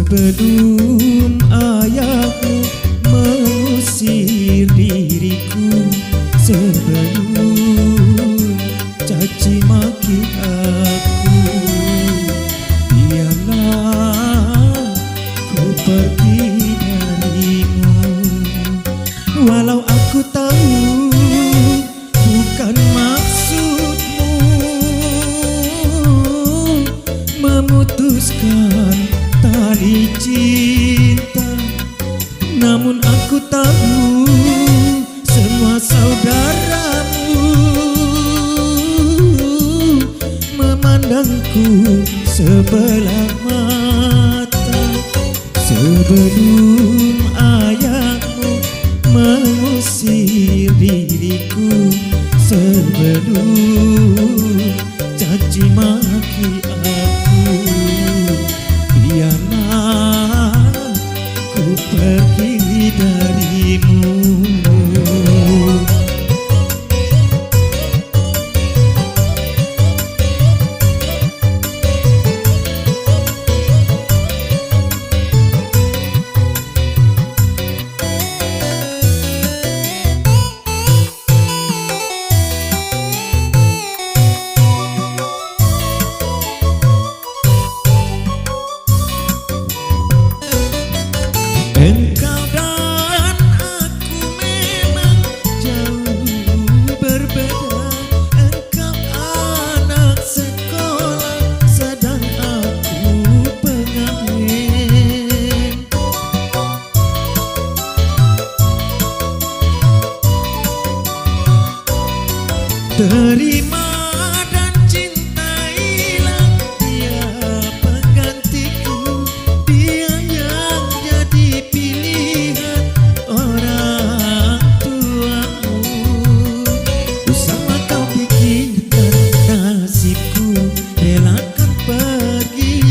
Sebelum ayahmu mengusir diriku, sebelum caci maki aku, biarlah ku pergi darimu. Walau aku tahu bukan maksudmu memutuskan tali cinta, namun aku tahu semua saudaramu memandangku sebelah mata. Sebelum ayahmu mengusir diriku, sebelum caci maki aku, biarlah ku pergi darimu. Engkau dan aku memang jauh berbeda. Engkau anak sekolah, sedang aku pengamen. Terima dan cintailah dia penggantiku, dia yang jadi pilihan orang tuamu. Usahlah kau pikirkan nasibku, relakan pergi,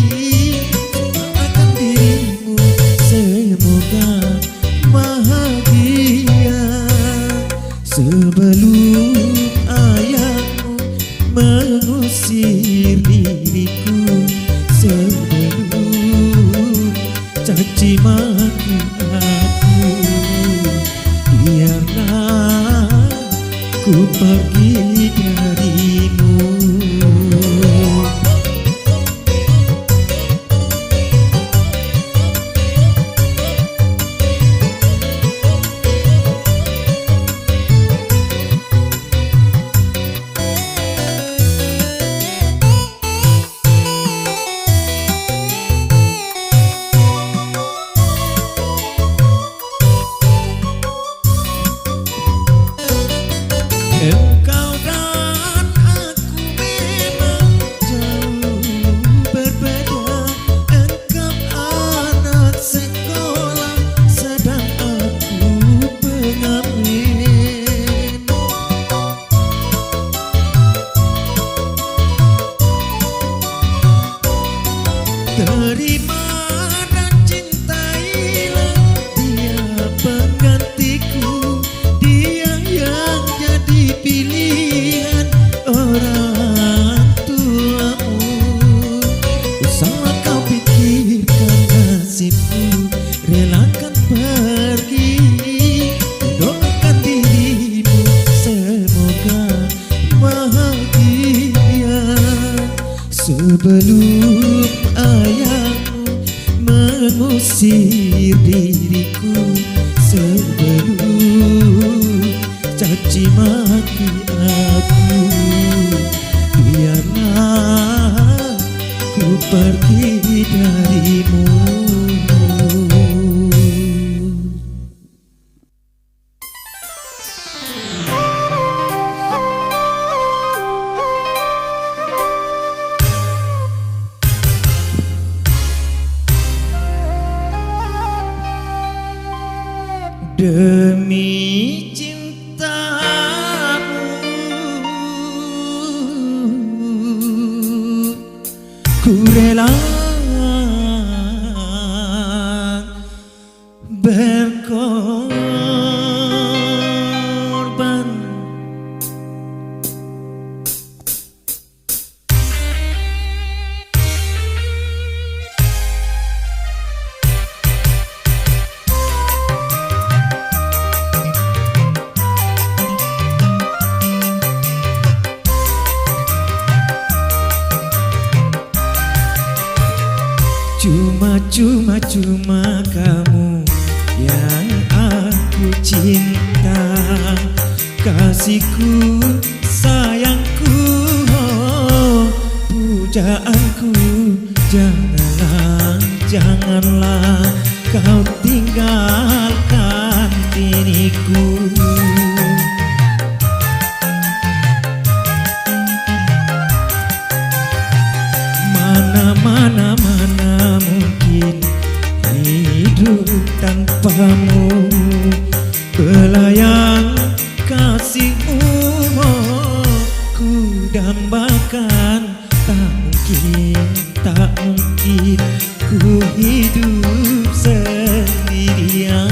akan dirimu, semoga bahagia. Sebelum ayahmu mengusir diriku, sebelum caci maki aku, biarlah ku pergi darimu. Engkau dan aku memang jauh berbeda. Engkau anak sekolah, sedang aku pengamen. Terima dan cintailah dia penggantiku, dia yang jadi pilihan orang tuamu. Usahlah kau pikirkan nasibku, relakan pergi, doakan dirimu, semoga bahagia. Sebelum ayahmu mengusir diriku, sebelum caci maki aku, biarlah ku pergi darimu. Demi cintamu ku rela berkorban. cuma-cuma kamu yang aku cinta. Kasihku, sayangku, oh, pujaanku. Janganlah, janganlah kau tinggalkan diriku. Mana mungkin hidup tanpamu. Belayang kasihmu, oh, ku dambakan. Tak mungkin ku hidup sendirian.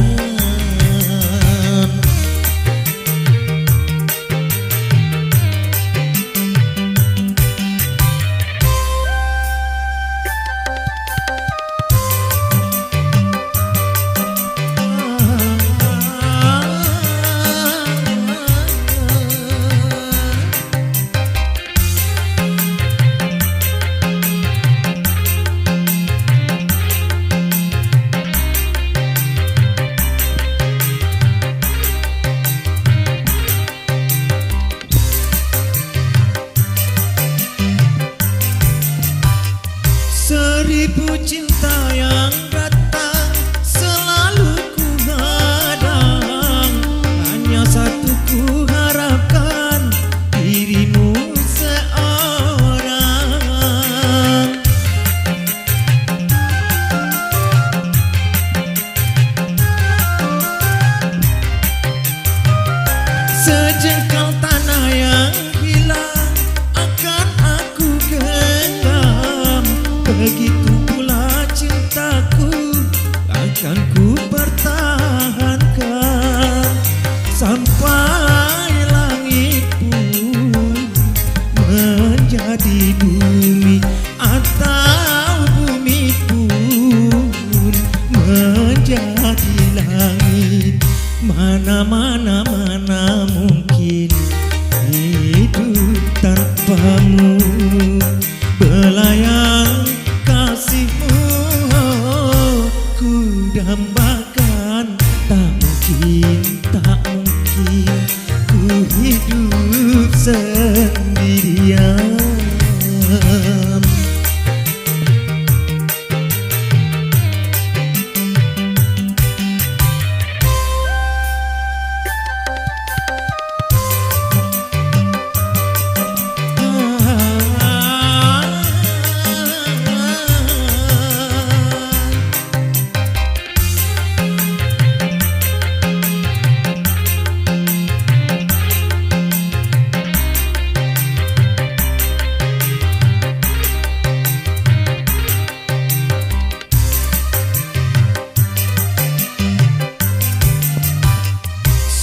Seribu cinta yang datang selalu ku hadang. Hanya satu ku harapkan, dirimu seorang. Sejengkal tanah yang hilang akan aku genggam. Begitu pula cintaku akan ku pertahankan sampai langit pun menjadi bumi, atau bumi pun menjadi langit. Mana mungkin hidup tanpamu. Belayang kasihmu, oh, ku dambakan. Tak mungkin ku hidup sendirian.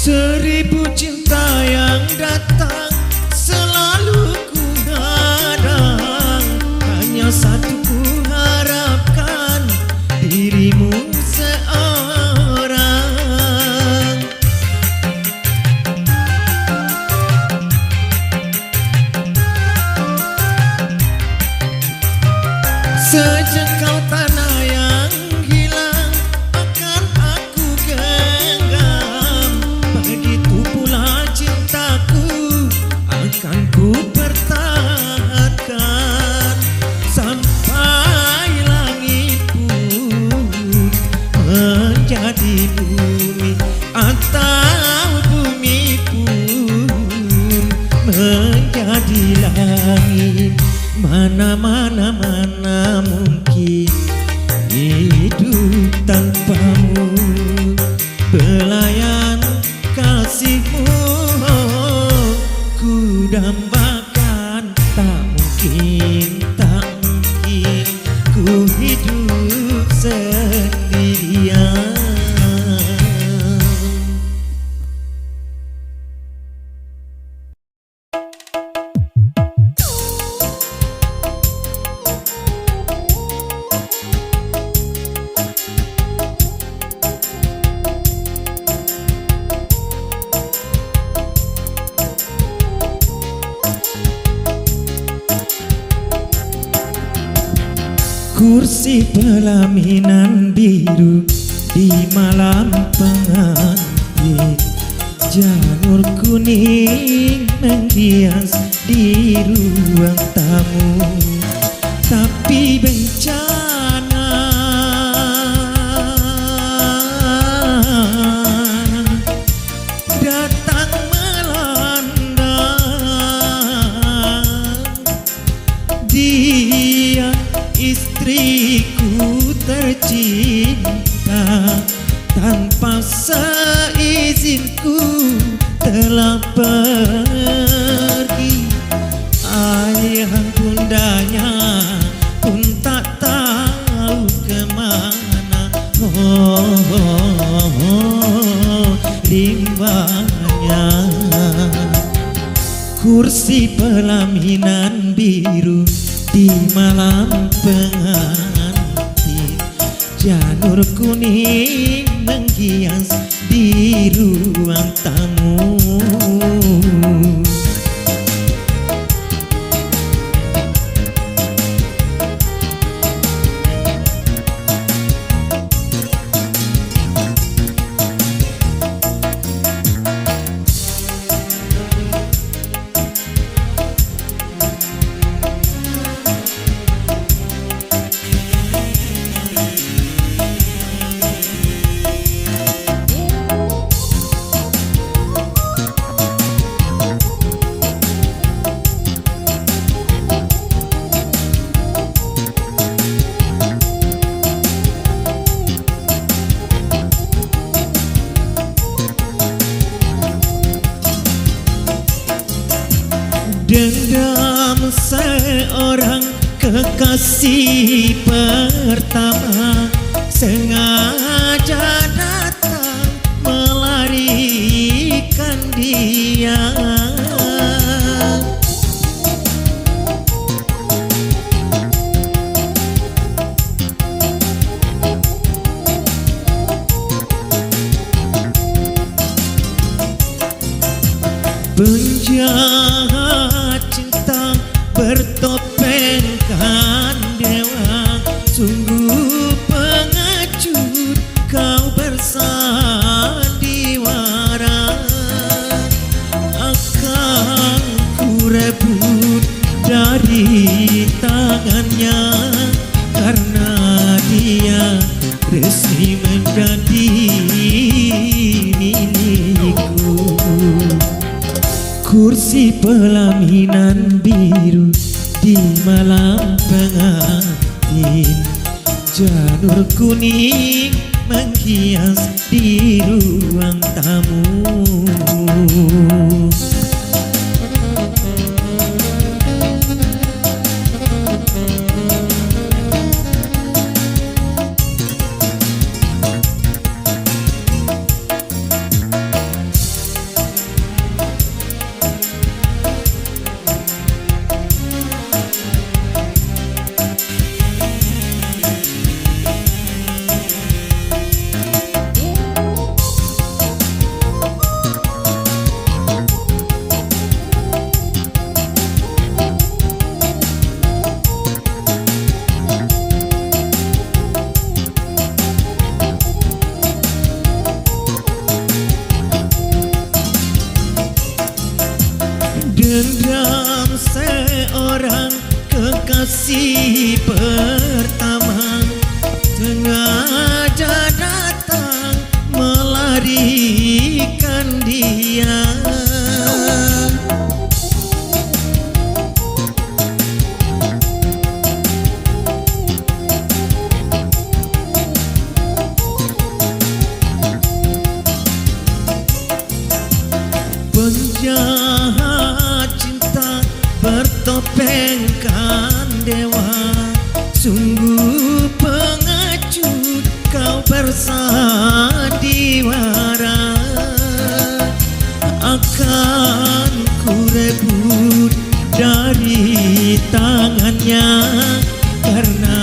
Seribu cinta yang datang selalu ku hadang. Hanya satu ku harapkan, dirimu seorang. Sejengkal tanah yang hilang akan aku genggam. Begitu pula cintaku akan ku pertahankan sampai langit pun menjadi bumi, atau bumi pun menjadi langit. Mana mungkin hidup tanpamu. Belayang kasihmu, oh, ku dambakan. Tak mungkin ku hidup sendirian. kursi pelaminan biru di malam pengantin, janur kuning menghias di ruang tamu. Tapi bencana datang melanda, dia istriku tercinta, tanpa seizinku telah pergi. Ayah bundanya pun tak tahu kemana. Limbahnya kursi pelaminan biru di malam pengantin, janur kuning menghias di ruang tamu. Dendam seorang kekasih pertama sengaja datang melarikan dia. Penjahat cinta bertopengkan dewa, sungguh pengecut kau bersandiwara. Akan ku rebut dari tangannya, karena dia resmi menjadi milikku. Kursi pelaminan biru di malam pengantin, janur kuning menghias di ruang tamu. Dendam seorang kekasih pertama sengaja datang melarikan dia. Penjahat cinta bertopengkan dewa, sungguh pengecut kau bersandiwara. Akan ku rebut dari tangannya, karena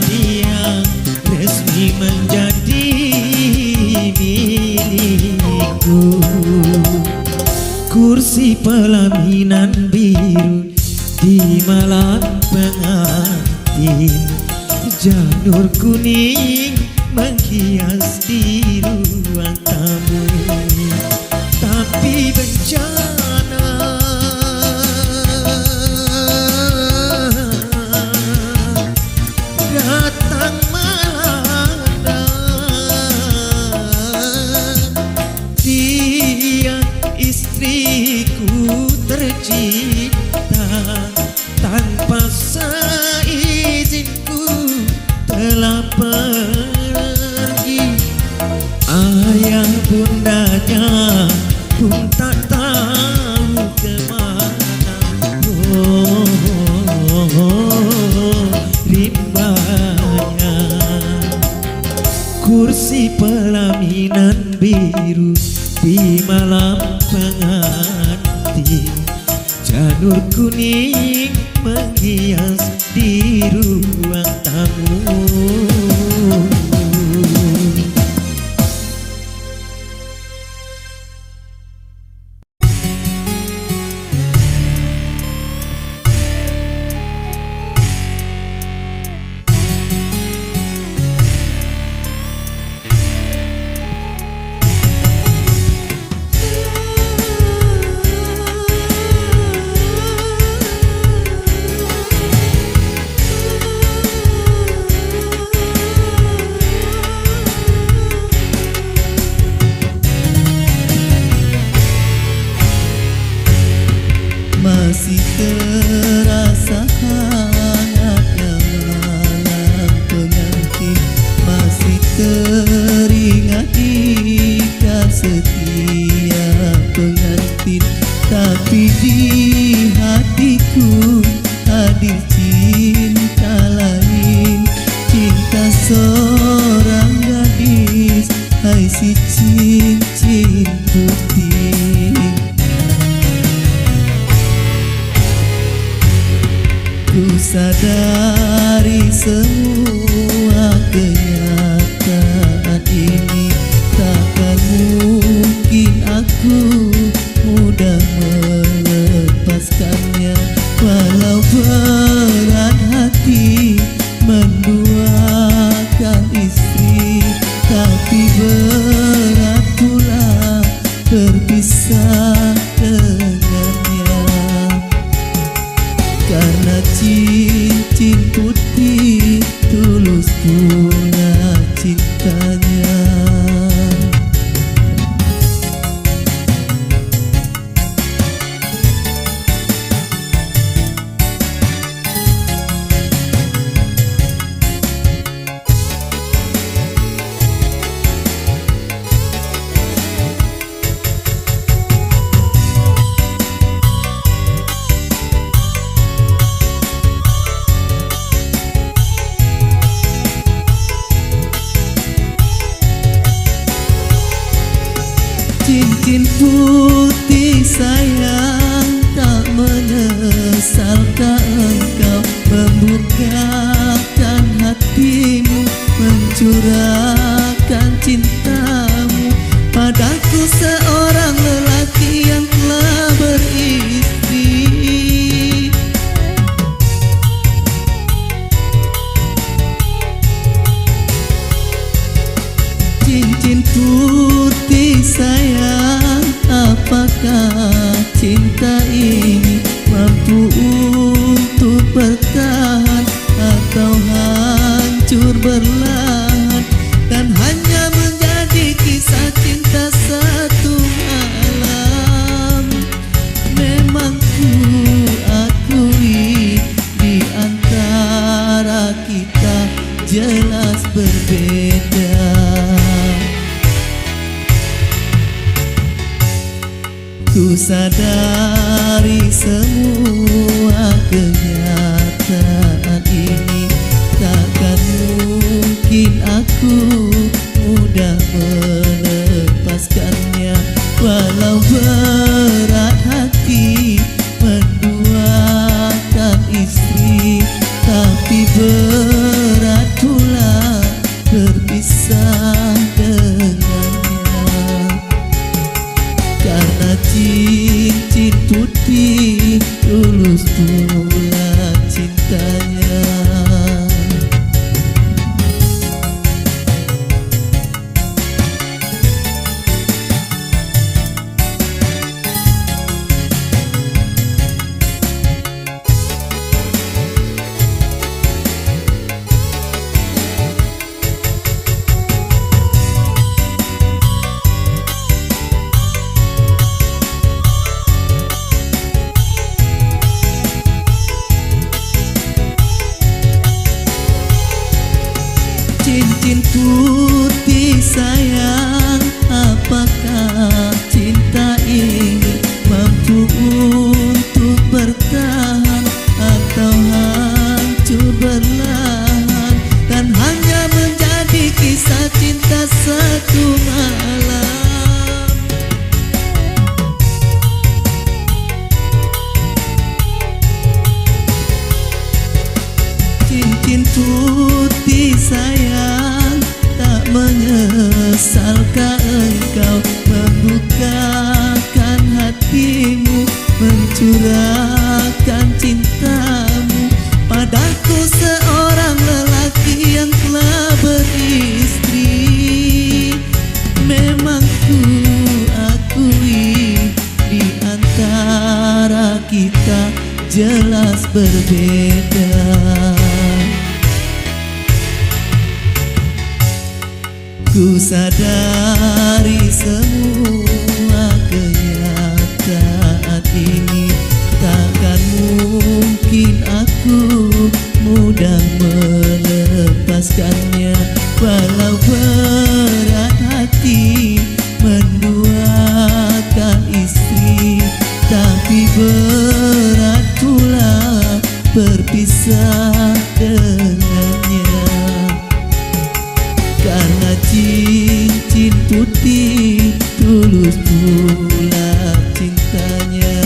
dia resmi menjadi milikku. Kursi pelaminan biru di malam pengantin, Janur kuning menghias di ruang tamu, tapi bencana datang melanda. Dia istriku tercinta, tanpa seizinku telah pergi. Ayah bundanya pun tak tahu kemana. Rimbanya kursi pelaminan biru di malam pengantin. Janur kuning menghias di ruang tamu. Masih terasa hangatnya malam pengantin, masih teringat ikat setiap pengantin. Tapi di hatiku hadir cinta lain, cinta seorang gadis, hai si cincin putih. Ku sadari semua kenyataan ini, takkan mungkin aku mudah melepaskannya. Walau berat hati menduakan istri, tapi berat pula berpisah dengannya. Karena cincin putih tulus pula cintanya. Cincin putih sayang, tak menyesalkan engkau membukakan hatimu, mencurahkan cintamu padaku, seorang lelaki yang telah beristri. Cincin putih sayang, apakah cincin putih sayang, tak menyesalkan engkau membukakan hatimu, mencurahkan cintamu padaku, seorang lelaki yang telah beristri. Memang ku akui di antara kita jelas berbeda. Ku sadari semua kenyataan ini, takkan mungkin aku mudah melepaskannya. Walau berat hati menduakan istri, tapi berat pula berpisah dengannya. Karena cincin putih tulus pula cintanya.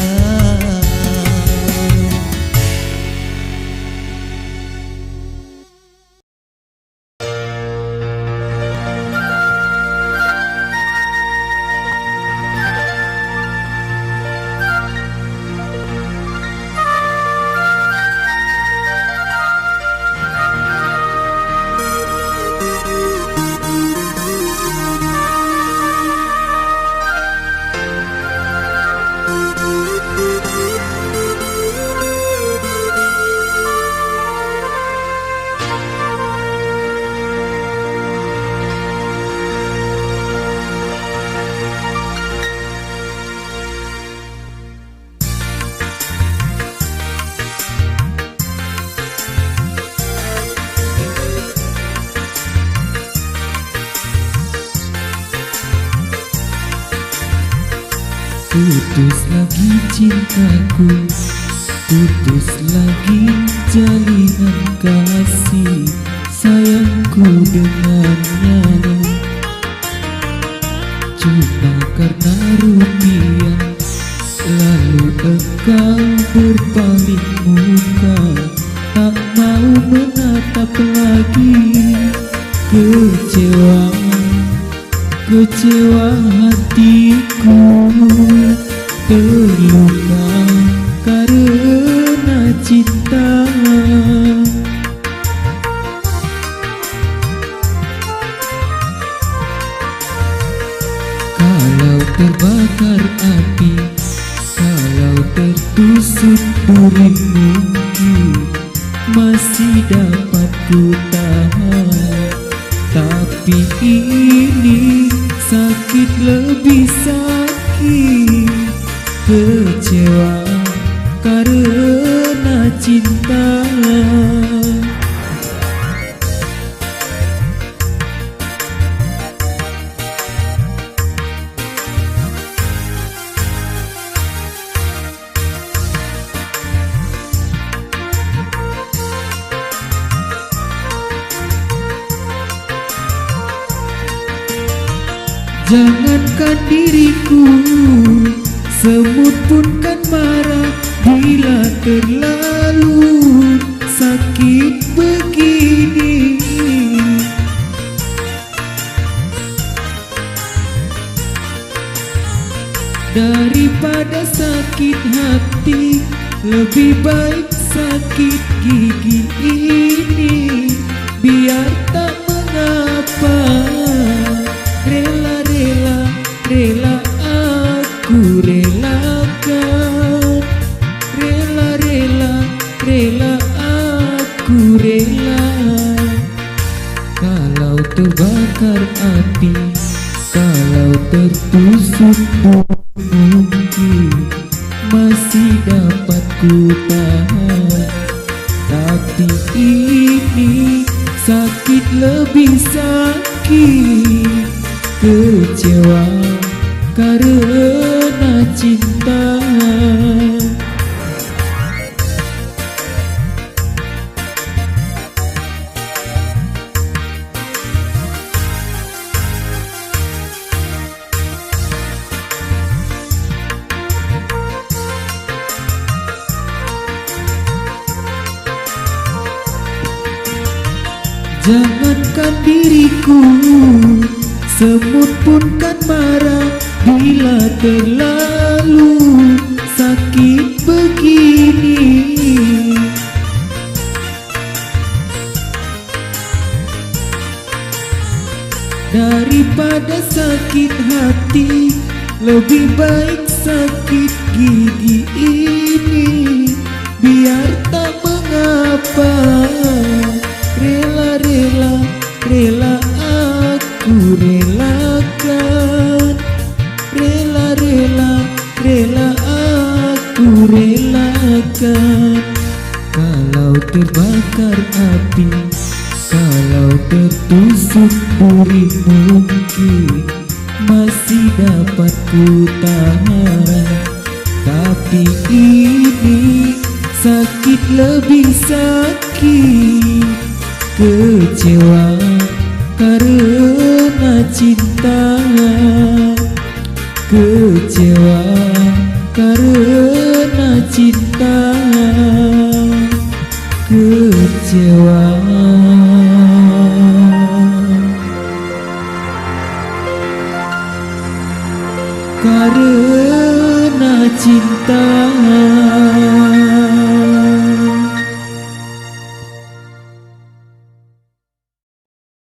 Putus lagi cintaku, putus lagi jalinan kasih sayangku dengannya. Cuma karena rupiah, lalu engkau berpaling muka, tak mau menatap lagi. Kecewa hatiku, terluka karena cinta. Kalau terbakar api, kalau tertusuk duri, mungkin masih dapat ku tahan. Tapi ini sakit lebih sakit, kecewa karena cinta. Jangankan diriku, semut pun kan marah bila terlalu sakit begini. Daripada sakit hati, lebih baik sakit gigi ini. Biar tak mengapa, rela aku relakan. Rela aku rela. Kalau terbakar api, kalau tertusuk mungkin masih dapat ku tahan. Tapi ini sakit lebih sakit, kecewa karena cinta. Jangankan diriku, semut pun kan marah bila terlalu sakit begini. Daripada sakit hati, lebih baik sakit gigi ini. Biar tak mengapa, rela-rela, rela aku relakan. Rela-rela, rela aku relakan. Kalau terbakar api, kalau tertusuk duri, mungkin masih dapat ku tahan. Tapi ini sakit lebih sakit, kecewa karena cinta, kecewa karena cinta, kecewa. Karena cinta.